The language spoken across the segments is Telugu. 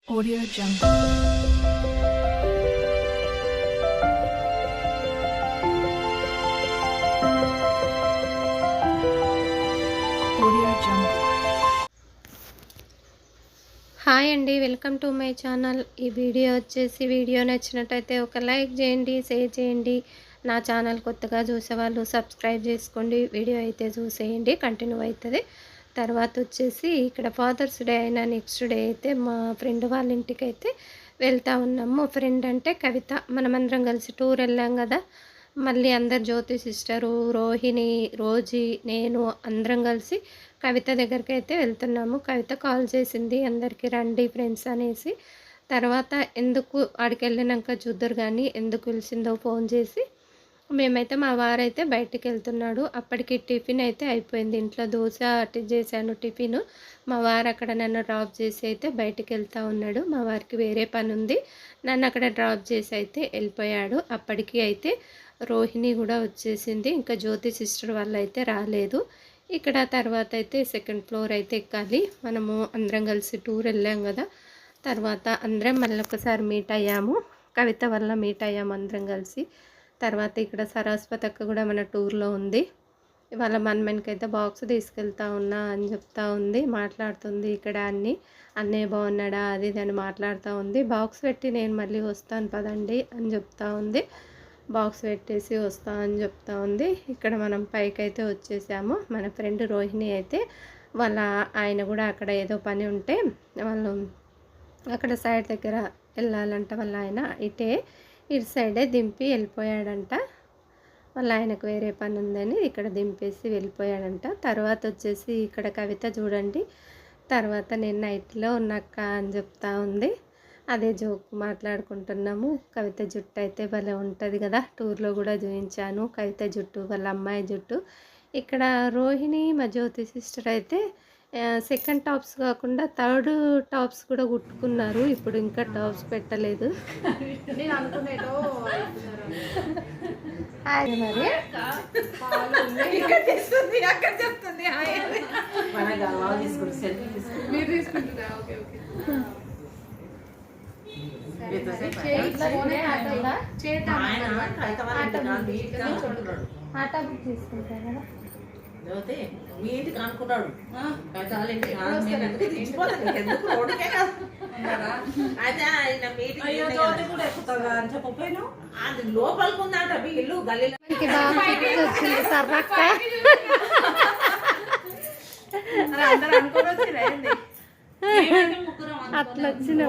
Audio Jungle. Audio Jungle. Hi అండి, వెల్కమ్ టు మై ఛానల్. ఈ వీడియో నచ్చినట్టయితే ఒక లైక్ చేయండి, షేర్ చేయండి. నా ఛానల్ కొత్తగా చూసేవాళ్ళు సబ్స్క్రైబ్ చేసుకోండి. వీడియో అయితే చూసేయండి, కంటిన్యూ అవుతుంది. తర్వాత వచ్చేసి ఇక్కడ ఫాదర్స్ డే అయినా నెక్స్ట్ డే అయితే మా ఫ్రెండ్ వాళ్ళ ఇంటికి అయితే వెళ్తూ ఉన్నాము. మా ఫ్రెండ్ అంటే కవిత. మనమందరం కలిసి టూర్ వెళ్ళాం కదా. మళ్ళీ అందరు జ్యోతి సిస్టరు, రోహిణి, రోజీ, నేను అందరం కలిసి కవిత దగ్గరికి అయితే వెళ్తున్నాము. కవిత కాల్ చేసింది అందరికీ రండి ఫ్రెండ్స్ అనేసి. తర్వాత ఎందుకు ఆడికి వెళ్ళినాక చూద్దరు కానీ ఎందుకు పిలిచిందో ఫోన్ చేసి మేమైతే మా వారైతే బయటికి వెళ్తున్నాడు. అప్పటికి టిఫిన్ అయితే అయిపోయింది. ఇంట్లో దోశ చేశాను టిఫిన్. మా వారు అక్కడ నన్ను డ్రాప్ చేసి అయితే బయటికి వెళ్తూ ఉన్నాడు. మా వారికి వేరే పని ఉంది, నన్ను అక్కడ డ్రాప్ చేసి అయితే వెళ్ళిపోయాడు. అప్పటికి అయితే రోహిణి కూడా వచ్చేసింది. ఇంకా జ్యోతి సిస్టర్ వల్ల అయితే రాలేదు. ఇక్కడ తర్వాత అయితే సెకండ్ ఫ్లోర్ అయితే ఎక్కాలి. మనము అందరం కలిసి టూర్ వెళ్ళాం కదా. తర్వాత అందరం మళ్ళీ ఒకసారి మీట్ అయ్యాము. కవిత వల్ల మీట్ అయ్యాము అందరం కలిసి. తర్వాత ఇక్కడ సరస్వతి అక్క కూడా మన టూర్లో ఉంది. ఇవాళ మనకి అయితే బాక్స్ తీసుకెళ్తా ఉన్నా అని చెప్తా ఉంది, మాట్లాడుతుంది. ఇక్కడ అన్నయ్య బాగున్నాడా అది అని మాట్లాడుతూ ఉంది. బాక్స్ పెట్టి నేను మళ్ళీ వస్తాను పదండి అని చెప్తా ఉంది. బాక్స్ పెట్టేసి వస్తా అని చెప్తా ఉంది. ఇక్కడ మనం పైకి అయితే వచ్చేసాము. మన ఫ్రెండ్ రోహిణి అయితే వాళ్ళ ఆయన కూడా అక్కడ ఏదో పని ఉంటే వాళ్ళు అక్కడ సైడ్ దగ్గర వెళ్ళాలంట. వాళ్ళ ఆయన ఇటు సైడే దింపి వెళ్ళిపోయాడంట. వాళ్ళ ఆయనకు వేరే పని ఉందని ఇక్కడ దింపేసి వెళ్ళిపోయాడంట. తర్వాత వచ్చేసి ఇక్కడ కవిత చూడండి. తర్వాత నేను నైట్లో ఉన్నాక అని చెప్తా ఉంది. అదే జోక్ మాట్లాడుకుంటున్నాము. కవిత జుట్టు అయితే భలే ఉంటుంది కదా. టూర్లో కూడా చూపించాను కవిత జుట్టు, వాళ్ళ అమ్మాయి జుట్టు. ఇక్కడ రోహిణి మా జ్యోతి సిస్టర్ అయితే సెకండ్ టాప్స్ కాకుండా థర్డ్ టాప్స్ కూడా కుట్టుకున్నారు. ఇప్పుడు ఇంకా టాప్స్ పెట్టలేదు. మరి ఆటో బుక్ తీసుకుంటారు కదా. మీ ఇంటికి అనుకున్నాడు అయితే ఆయన చెప్పపోయినా అది లోపలికి ఉందంట. మీ ఇల్లు గల్లీలో అట్లా వచ్చిన.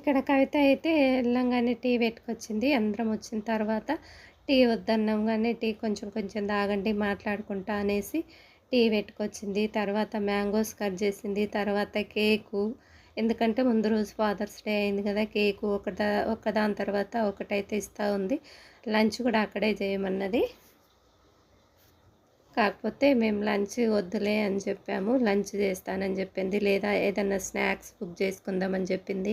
ఇక్కడ కవిత అయితే వెళ్ళంగానే టీ పెట్టుకొచ్చింది. అందరం వచ్చిన తర్వాత టీ వద్దన్నాం కానీ టీ కొంచెం తాగండి మాట్లాడుకుంటా అనేసి టీ పెట్టుకొచ్చింది. తర్వాత మ్యాంగోస్ కట్ చేసింది. తర్వాత కేకు, ఎందుకంటే ముందు రోజు ఫాదర్స్ డే అయింది కదా. కేకు ఒకదాని తర్వాత ఒకటైతే ఇస్తూ ఉంది. లంచ్ కూడా అక్కడే చేయమన్నది. కాకపోతే మేము లంచ్ వద్దులే అని చెప్పాము. లంచ్ చేస్తానని చెప్పింది. లేదా ఏదన్నా స్నాక్స్ బుక్ చేసుకుందామని చెప్పింది.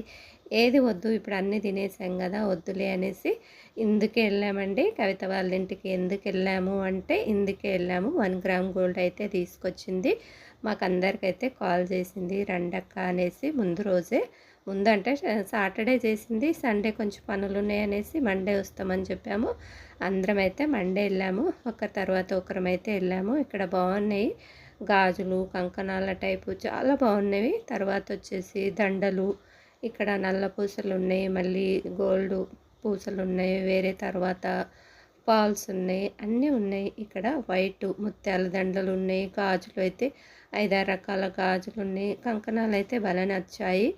ఏది వద్దు, ఇప్పుడు అన్నీ తినేసాం కదా, వద్దులే అనేసి ఇందుకే వెళ్ళామండి. కవిత వాళ్ళ ఇంటికి ఎందుకు వెళ్ళాము అంటే ఇందుకే వెళ్ళాము. 1 గ్రామ్ గోల్డ్ అయితే తీసుకొచ్చింది. మాకు అందరికైతే కాల్ చేసింది రండక్క అనేసి. ముందంటే సాటర్డే చేసింది. సండే కొంచెం పనులు ఉన్నాయనేసి మండే వస్తామని చెప్పాము. అందరం అయితే మండే వెళ్ళాము. తర్వాత ఒకరమైతే వెళ్ళాము. ఇక్కడ బాగున్నాయి గాజులు, కంకణాల టైపు చాలా బాగున్నవి. తర్వాత వచ్చేసి దండలు, ఇక్కడ నల్ల పూసలు ఉన్నాయి, మళ్ళీ గోల్డ్ పూసలు ఉన్నాయి, వేరే తర్వాత పాల్స్ ఉన్నాయి, అన్నీ ఉన్నాయి. ఇక్కడ వైట్ ముత్యాల దండలు ఉన్నాయి. గాజులు అయితే 5-6 రకాల గాజులు ఉన్నాయి. కంకణాలు అయితే భలే నచ్చాయి.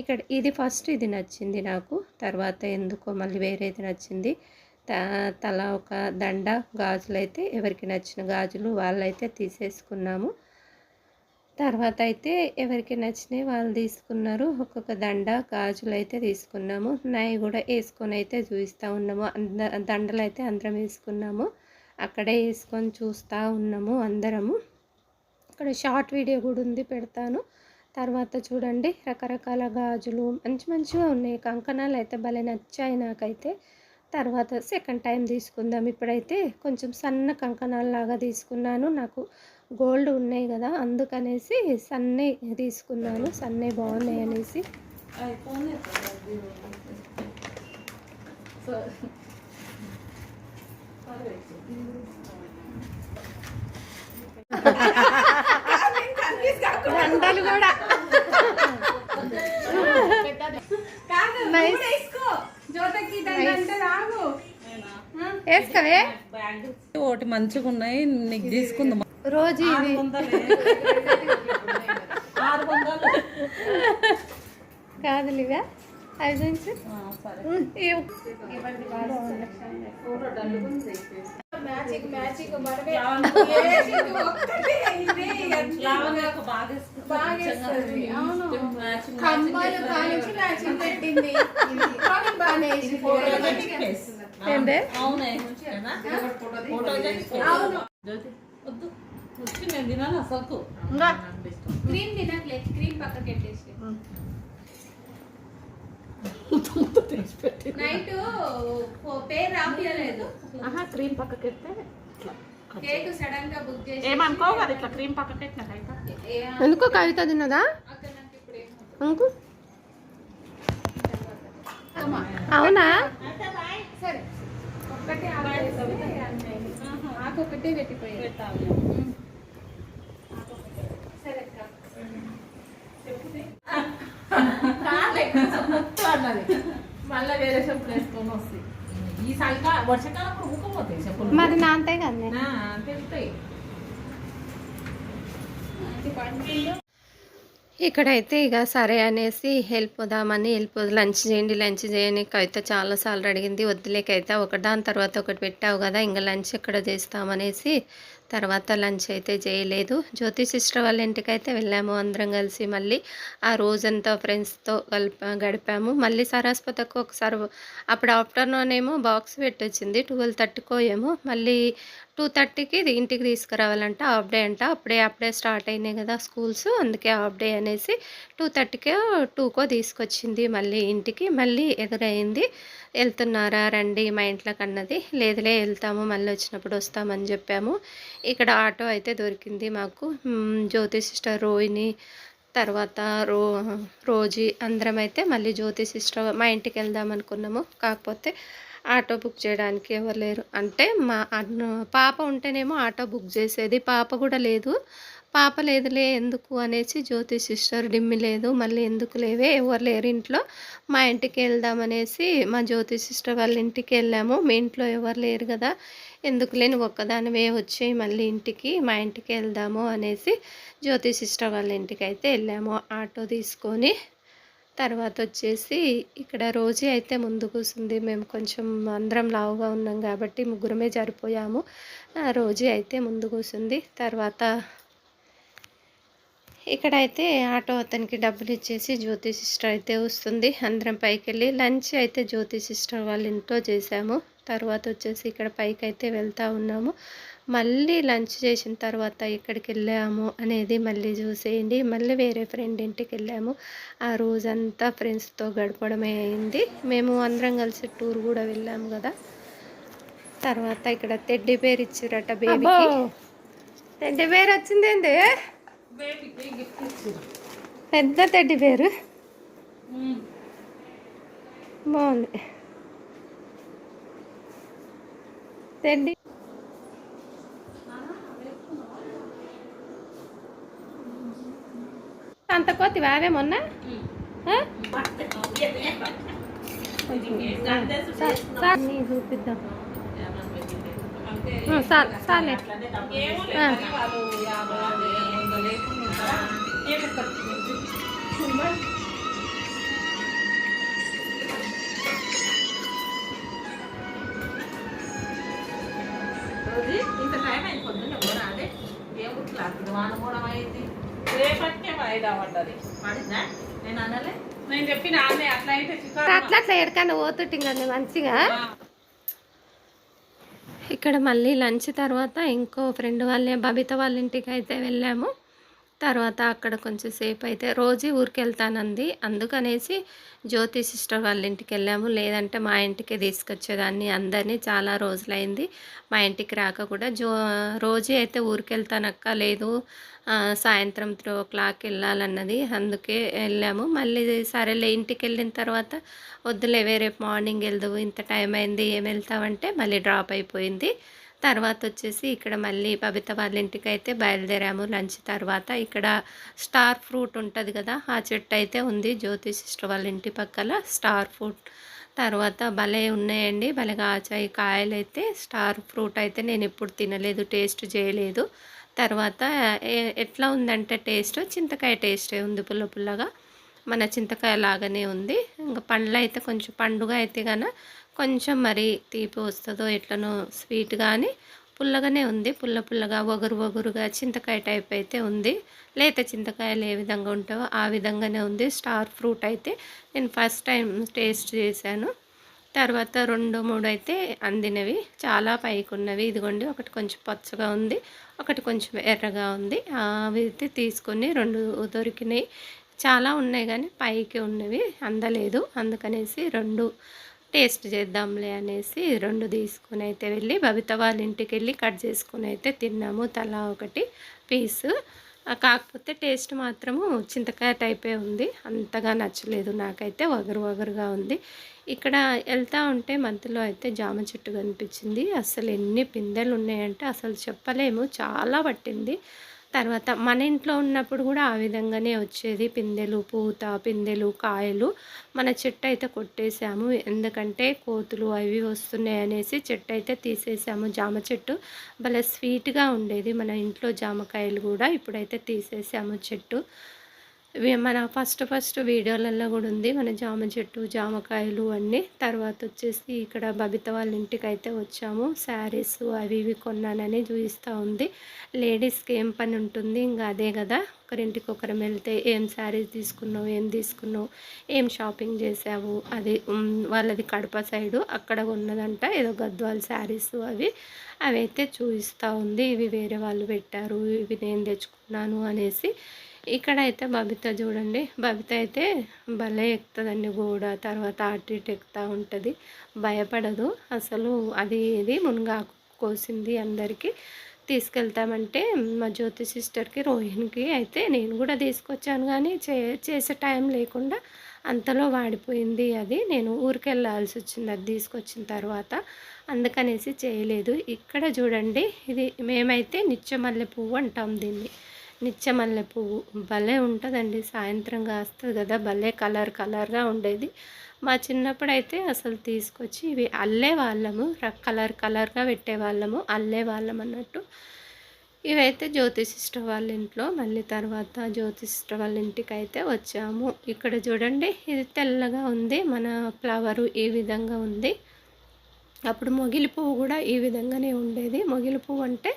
ఇక్కడ ఇది నచ్చింది నాకు. తర్వాత ఎందుకో మళ్ళీ వేరేది నచ్చింది. తల ఒక దండ గాజులు అయితే ఎవరికి నచ్చిన గాజులు వాళ్ళైతే తీసేసుకున్నాము. తర్వాత అయితే ఎవరికి నచ్చినవి వాళ్ళు తీసుకున్నారు. ఒక్కొక్క దండ గాజులు అయితే తీసుకున్నాము. నాయి కూడా వేసుకొని అయితే చూపిస్తూ ఉన్నాము. దండలు అయితే అందరం వేసుకున్నాము. అక్కడే వేసుకొని చూస్తూ ఉన్నాము అందరము. ఇక్కడ షార్ట్ వీడియో కూడా ఉంది, పెడతాను. తర్వాత చూడండి రకరకాల గాజులు మంచిగా ఉన్నాయి. కంకణాలు అయితే భలే నచ్చాయి నాకైతే. తర్వాత సెకండ్ టైం తీసుకుందాం. ఇప్పుడైతే కొంచెం సన్న కంకణాలు లాగా తీసుకున్నాను. నాకు గోల్డ్ ఉన్నాయి కదా, అందుకనేసి సన్నే తీసుకున్నాను. సన్నే బాగున్నాయి అనేసి. దండలు కూడా వేసుకోవే. ఒకటి మంచిగా ఉన్నాయి, నీకు తీసుకుందాం. రోజు ఇది 600 కాదులివా అవి చూసి నేను తినాలి అసలు. క్రీమ్ తినట్లేదు, క్రీమ్ పక్కకి పెట్టేసి నైట్ పేరు రాపియలేదు. క్రీమ్ పక్కకి ఎత్తే కేక్ సడన్ గా బుక్ చేసి ఏమనుకో కదా, ఇట్లా క్రీమ్ పక్కకి ఎత్తిన ఎందుకో కవిత తిన్నదా అనుకో. అవునా? సరే ఒక్కటే ఆకొక్కటే పెట్టిపోయారు. సరే అన్నది మళ్ళీ వేరే చెప్పులు వేసుకొని వస్తాయి. ఈ చలికాలం వర్షాకాలం ఊకపోతాయి చెప్పులు. మరి నా అంతే కదా తెలుస్తాయి. ఇక్కడైతే ఇక సరే అనేసి వెళ్ళిపోదామని లంచ్ చేయండి కవిత చాలాసార్లు అడిగింది. వద్దులే కవిత, ఒకదాని తర్వాత ఒకటి పెట్టావు కదా, ఇంకా లంచ్ ఎక్కడ చేస్తామనేసి తర్వాత లంచ్ అయితే చేయలేదు. జ్యోతి సిస్టర్ వాళ్ళ ఇంటికి అయితే వెళ్ళాము అందరం కలిసి. మళ్ళీ ఆ రోజంతా ఫ్రెండ్స్తో గడిపాము. మళ్ళీ సరస్వతకు ఒకసారి అప్పుడు ఆఫ్టర్నూన్ ఏమో బాక్స్ పెట్టొచ్చింది, 12:30కో ఏమో. మళ్ళీ 2:30కి ఇంటికి తీసుకురావాలంట, హాఫ్ డే అంట. అప్పుడే స్టార్ట్ అయినాయి కదా స్కూల్స్, అందుకే హాఫ్ డే అనేసి 2:30కో 2కో తీసుకొచ్చింది మళ్ళీ ఇంటికి. మళ్ళీ ఎదురైంది, వెళ్తున్నారా రండి మా ఇంట్లోకి అన్నది. లేదులే వెళ్తాము, మళ్ళీ వచ్చినప్పుడు వస్తామని చెప్పాము. ఇక్కడ ఆటో అయితే దొరికింది మాకు. జ్యోతి సిస్టర్, రోహిణి, తర్వాత రోజీ అందరం అయితే మళ్ళీ జ్యోతి సిస్టర్ మా ఇంటికి వెళ్దాం అనుకున్నాము. కాకపోతే ఆటో బుక్ చేయడానికి ఎవరు లేరు. అంటే మా పాప ఉంటేనేమో ఆటో బుక్ చేసేది, పాప కూడా లేదు. పాప లేదులే ఎందుకు అనేసి జ్యోతి సిస్టర్ డిమ్మి లేదు, మళ్ళీ ఎందుకు లేవే ఎవరు లేరు ఇంట్లో, మా ఇంటికి వెళ్దామనేసి మా జ్యోతి సిస్టర్ వాళ్ళ ఇంటికి వెళ్ళాము. మీ ఇంట్లో ఎవరు లేరు కదా, ఎందుకులే నువ్వు ఒక్కదానివే వచ్చేయి మళ్ళీ ఇంటికి, మా ఇంటికి వెళ్దాము అనేసి జ్యోతి సిస్టర్ వాళ్ళ ఇంటికి అయితే వెళ్ళాము ఆటో తీసుకొని. తర్వాత వచ్చేసి ఇక్కడ రోజీ అయితే ముందు కూర్చుంది. మేము కొంచెం అందరం లావుగా ఉన్నాం కాబట్టి ముగ్గురమే సరిపోయాము. రోజీ అయితే ముందు కూర్చుంది. తర్వాత ఇక్కడైతే ఆటో అతనికి డబ్బులు ఇచ్చేసి జ్యోతి సిస్టర్ అయితే వస్తుంది. అందరం పైకి వెళ్ళి లంచ్ అయితే జ్యోతి సిస్టర్ వాళ్ళ ఇంట్లో చేసాము. తర్వాత వచ్చేసి ఇక్కడ పైకి అయితే వెళ్తూ ఉన్నాము. మళ్ళీ లంచ్ చేసిన తర్వాత ఎక్కడికి వెళ్ళాము అనేది మళ్ళీ చూసేయండి. మళ్ళీ వేరే ఫ్రెండ్ ఇంటికి వెళ్ళాము. ఆ రోజంతా ఫ్రెండ్స్తో గడపడమే అయింది. మేము అందరం కలిసి టూర్ కూడా వెళ్ళాము కదా. తర్వాత ఇక్కడ టెడ్డీ బేర్ ఇచ్చిరట బేబీకి. టెడ్డీ బేర్ వచ్చిందేంటి, పెద్ద టెడ్డీ బేరు బాగుంది. టెడ్డీ అంత కోతి వావే మొన్న చూపిద్దాం. చాలే ఇంత టైం అయిపోతుంది కూడా అదే దేవుడు క్లాస్ వానమూడం అయింది. రేపటికే వాయిదా పడ్డది. పడిందా? నేను అనలే, నేను చెప్పిన ఆమె అట్లా అయితే అట్లా ఎడకన్నా పోతుంటే కదా మంచిగా. ఇక్కడ మళ్ళీ లంచ్ తర్వాత ఇంకో ఫ్రెండ్ వాళ్ళ బబిత వాళ్ళ ఇంటికి అయితే వెళ్ళాము. తర్వాత అక్కడ కొంచెం సేపు అయితే రోజు ఊరికి వెళ్తానంది, అందుకనేసి జ్యోతి సిస్టర్ వాళ్ళ ఇంటికి వెళ్ళాము. లేదంటే మా ఇంటికే తీసుకొచ్చేదాన్ని అందరినీ. చాలా రోజులైంది మా ఇంటికి రాక కూడా. రోజు అయితే ఊరికి వెళ్తానక్క, లేదు సాయంత్రం 3 o'clock వెళ్ళాలన్నది, అందుకే వెళ్ళాము. మళ్ళీ సరేలే ఇంటికి వెళ్ళిన తర్వాత వద్దులేవే రేపు మార్నింగ్ వెళ్దావు, ఇంత టైం అయింది ఏం వెళ్తావంటే మళ్ళీ డ్రాప్ అయిపోయింది. తర్వాత వచ్చేసి ఇక్కడ మళ్ళీ బబిత వాళ్ళ ఇంటికి అయితే బయలుదేరాము. లంచ్ తర్వాత ఇక్కడ స్టార్ ఫ్రూట్ ఉంటుంది కదా, ఆ చెట్టు అయితే ఉంది జ్యోతి సిస్టర్ వాళ్ళ ఇంటి పక్కల స్టార్ ఫ్రూట్. తర్వాత భలే ఉన్నాయండి, భలే కాచాయి కాయలు అయితే. స్టార్ ఫ్రూట్ అయితే నేను ఎప్పుడు తినలేదు, టేస్ట్ చేయలేదు. తర్వాత ఎట్లా ఉందంటే టేస్ట్ చింతకాయ టేస్టే ఉంది, పుల్ల పుల్లగా మన చింతకాయ లాగానే ఉంది. ఇంకా పండ్లు అయితే కొంచెం పండుగ అయితే కన్నా కొంచెం మరి తీపి వస్తుందో ఎట్లనో స్వీట్ కానీ పుల్లగానే ఉంది, పుల్ల పుల్లగా ఒగరుగా చింతకాయ టైప్ అయితే ఉంది. లేత చింతకాయలు ఏ విధంగా ఉంటావో ఆ విధంగానే ఉంది. స్టార్ ఫ్రూట్ అయితే నేను ఫస్ట్ టైం టేస్ట్ చేశాను. తర్వాత 2-3 అయితే అందినవి, చాలా పైకి ఉన్నవి. ఇదిగోండి ఒకటి కొంచెం పచ్చగా ఉంది, ఒకటి కొంచెం ఎర్రగా ఉంది. అవి అయితే తీసుకొని 2 దొరికినాయి. చాలా ఉన్నాయి కానీ పైకి ఉన్నవి అందలేదు, అందుకనేసి 2 టేస్ట్ చేద్దాంలే అనేసి 2 తీసుకొని అయితే వెళ్ళి బబిత వాళ్ళ ఇంటికి వెళ్ళి కట్ చేసుకొని అయితే తిన్నాము, తలా ఒకటి పీసు. కాకపోతే టేస్ట్ మాత్రము చింతకాయ టైపే ఉంది, అంతగా నచ్చలేదు నాకైతే, వగరుగా ఉంది. ఇక్కడ వెళ్తూ ఉంటే మధ్యలో అయితే జామ చెట్టు కనిపించింది. అసలు ఎన్ని పిందెలు ఉన్నాయంటే అసలు చెప్పలేము, చాలా పట్టింది. తర్వాత మన ఇంట్లో ఉన్నప్పుడు కూడా ఆ విధంగానే వచ్చేది, పిందెలు పూత, పిందెలు కాయలు. మన చెట్టు అయితే కొట్టేసాము, ఎందుకంటే కోతులు అవి వస్తున్నాయి అనేసి చెట్టు అయితే తీసేసాము. జామ చెట్టు భలే స్వీట్గా ఉండేది మన ఇంట్లో జామకాయలు కూడా, ఇప్పుడైతే తీసేసాము చెట్టు. మన ఫస్ట్ వీడియోలలో కూడా ఉంది మన జామ చెట్టు, జామకాయలు అన్నీ. తర్వాత వచ్చేసి ఇక్కడ బబిత వాళ్ళ ఇంటికి అయితే వచ్చాము. శారీస్ అవి ఇవి కొన్నానని చూపిస్తూ ఉంది. లేడీస్కి ఏం పని ఉంటుంది, ఇంకా అదే కదా, ఒకరింటికి ఒకరం వెళ్తే ఏం శారీస్ తీసుకున్నావు, ఏం షాపింగ్ చేసావు, అది వాళ్ళది కడప సైడు, అక్కడ ఉన్నదంట ఏదో గద్వాల్ శారీస్ అవి అయితే చూపిస్తూ ఉంది. ఇవి వేరే వాళ్ళు పెట్టారు, ఇవి నేను తెచ్చుకున్నాను అనేసి. ఇక్కడ అయితే బబిత చూడండి, బబిత అయితే భలే ఎక్కుతుందండి గోడ, తర్వాత అటు ఇటు ఎక్కుతూ ఉంటుంది, భయపడదు అసలు. అది ఇది మునగాకు కోసింది అందరికీ తీసుకెళ్తామంటే మా జ్యోతి సిస్టర్కి, రోహిణికి అయితే నేను కూడా తీసుకొచ్చాను కానీ చేసే టైం లేకుండా అంతలో వాడిపోయింది. అది నేను ఊరికి వెళ్ళాల్సి వచ్చింది అది తీసుకొచ్చిన తర్వాత, అందుకనేసి చేయలేదు. ఇక్కడ చూడండి, ఇది మేమైతే నిత్యమల్లె పువ్వు అంటాం దీన్ని, నిత్యమల్లె పువ్వు భలే ఉంటుందండి. సాయంత్రం కాస్తుంది కదా, భలే కలర్గా ఉండేది. మా చిన్నప్పుడు అయితే అసలు తీసుకొచ్చి ఇవి అల్లే వాళ్ళము, కలర్గా పెట్టేవాళ్ళము, అల్లే వాళ్ళం అన్నట్టు. ఇవైతే జ్యోతి సిస్టర్ వాళ్ళ ఇంట్లో. మళ్ళీ తర్వాత జ్యోతి సిస్టర్ వాళ్ళ ఇంటికి అయితే వచ్చాము. ఇక్కడ చూడండి, ఇది తెల్లగా ఉంది, మన ఫ్లవరు ఈ విధంగా ఉంది. అప్పుడు మొగిలి పువ్వు కూడా ఈ విధంగానే ఉండేది. మొగిలి పువ్వు అంటే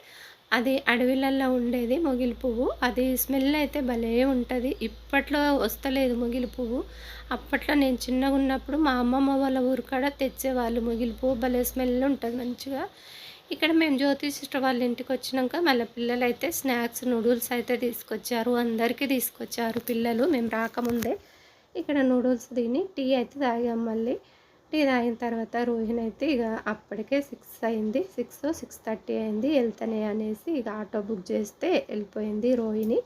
అది అడవిలల్లో ఉండేది మొగిలి పువ్వు, అది స్మెల్ అయితే భలే ఉంటుంది. ఇప్పట్లో వస్తలేదు మొగిలి పువ్వు, అప్పట్లో నేను చిన్నగా ఉన్నప్పుడు మా అమ్మమ్మ వాళ్ళ ఊరు కాడ తెచ్చేవాళ్ళు మొగిలి పువ్వు, భలే స్మెల్ ఉంటుంది మంచిగా. ఇక్కడ మేము జ్యోతి సిస్టర్ వాళ్ళ ఇంటికి వచ్చినాక మళ్ళీ పిల్లలు అయితే స్నాక్స్ నూడిల్స్ అయితే తీసుకొచ్చారు, అందరికీ తీసుకొచ్చారు పిల్లలు, మేము రాకముందే. ఇక్కడ నూడిల్స్ తిని టీ అయితే తాగాం. మళ్ళీ టీ తాగిన తర్వాత రోహిణి అయితే ఇక అప్పటికే 6 అయింది, 6-6:30 అయింది, వెళ్తానే అనేసి ఇక ఆటో బుక్ చేస్తే వెళ్ళిపోయింది రోహిణి.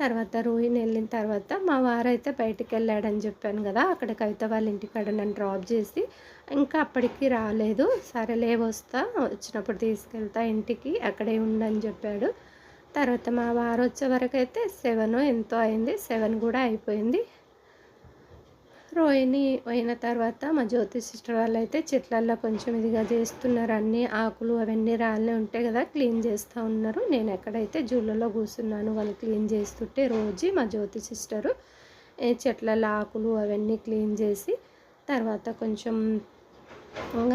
తర్వాత రోహిణి వెళ్ళిన తర్వాత మా వారైతే బయటికి వెళ్ళాడని చెప్పాను కదా, అక్కడ కవిత వాళ్ళ ఇంటికాడ నన్ను డ్రాప్ చేసి ఇంకా అప్పటికి రాలేదు. సరేలే వచ్చినప్పుడు తీసుకెళ్తా ఇంటికి, అక్కడే ఉండని చెప్పాడు. తర్వాత మా వారు వచ్చే వరకు అయితే 7 ఎంతో అయింది, 7 కూడా అయిపోయింది. రోహిణి అయిన తర్వాత మా జ్యోతి సిస్టర్ వాళ్ళు అయితే చెట్లల్లో కొంచెం ఇదిగా చేస్తున్నారు, అన్నీ ఆకులు అవన్నీ రాళ్ళే ఉంటాయి కదా, క్లీన్ చేస్తూ ఉన్నారు. నేను ఎక్కడైతే జూళ్ళలో కూర్చున్నాను, వాళ్ళు క్లీన్ చేస్తుంటే రోజు మా జ్యోతి సిస్టరు చెట్లలో ఆకులు అవన్నీ క్లీన్ చేసి తర్వాత కొంచెం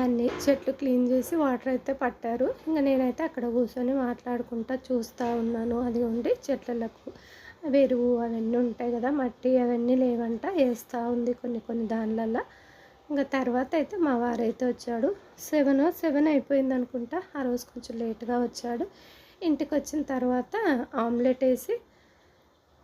అన్నీ చెట్లు క్లీన్ చేసి వాటర్ అయితే పట్టారు. ఇంకా నేనైతే అక్కడ కూర్చొని మాట్లాడుకుంటా చూస్తూ ఉన్నాను. అది ఉండి చెట్లకు ఎరువు అవన్నీ ఉంటాయి కదా, మట్టి అవన్నీ లేవంట, వేస్తూ ఉంది కొన్ని దానిలల్లో. ఇంకా తర్వాత అయితే మా వారైతే వచ్చాడు, 7 అయిపోయింది అనుకుంటా, ఆ రోజు కొంచెం లేట్గా వచ్చాడు. ఇంటికి వచ్చిన తర్వాత ఆమ్లెట్ వేసి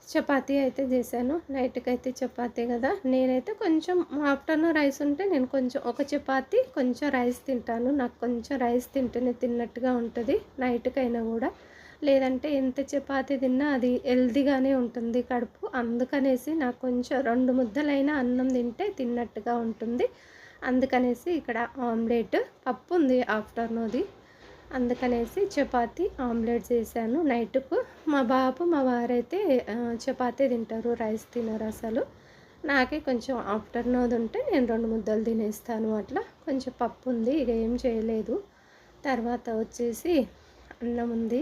చపాతీ అయితే చేశాను. నైట్కి అయితే చపాతీ కదా, నేనైతే కొంచెం ఆఫ్టర్నూన్ రైస్ ఉంటే నేను కొంచెం ఒక చపాతీ కొంచెం రైస్ తింటాను. నాకు కొంచెం రైస్ తింటేనే తిన్నట్టుగా ఉంటుంది నైట్కైనా కూడా. లేదంటే ఎంత చపాతీ తిన్నా అది హెల్తీగానే ఉంటుంది కడుపు. అందుకనేసి నాకు కొంచెం 2 ముద్దలైనా అన్నం తింటే తిన్నట్టుగా ఉంటుంది. అందుకనేసి ఇక్కడ ఆమ్లెట్, పప్పు ఉంది ఆఫ్టర్నూన్ది, అందుకనేసి చపాతీ ఆమ్లెట్ చేశాను నైట్కు. మా బాబు మా వారైతే చపాతీ తింటారు, రైస్ తినరు అసలు. నాకే కొంచెం ఆఫ్టర్నూన్ ఉంటే నేను 2 ముద్దలు తినేస్తాను. అట్లా కొంచెం పప్పు ఉంది, ఇక ఏం చేయలేదు. తర్వాత వచ్చేసి అన్నం ఉంది.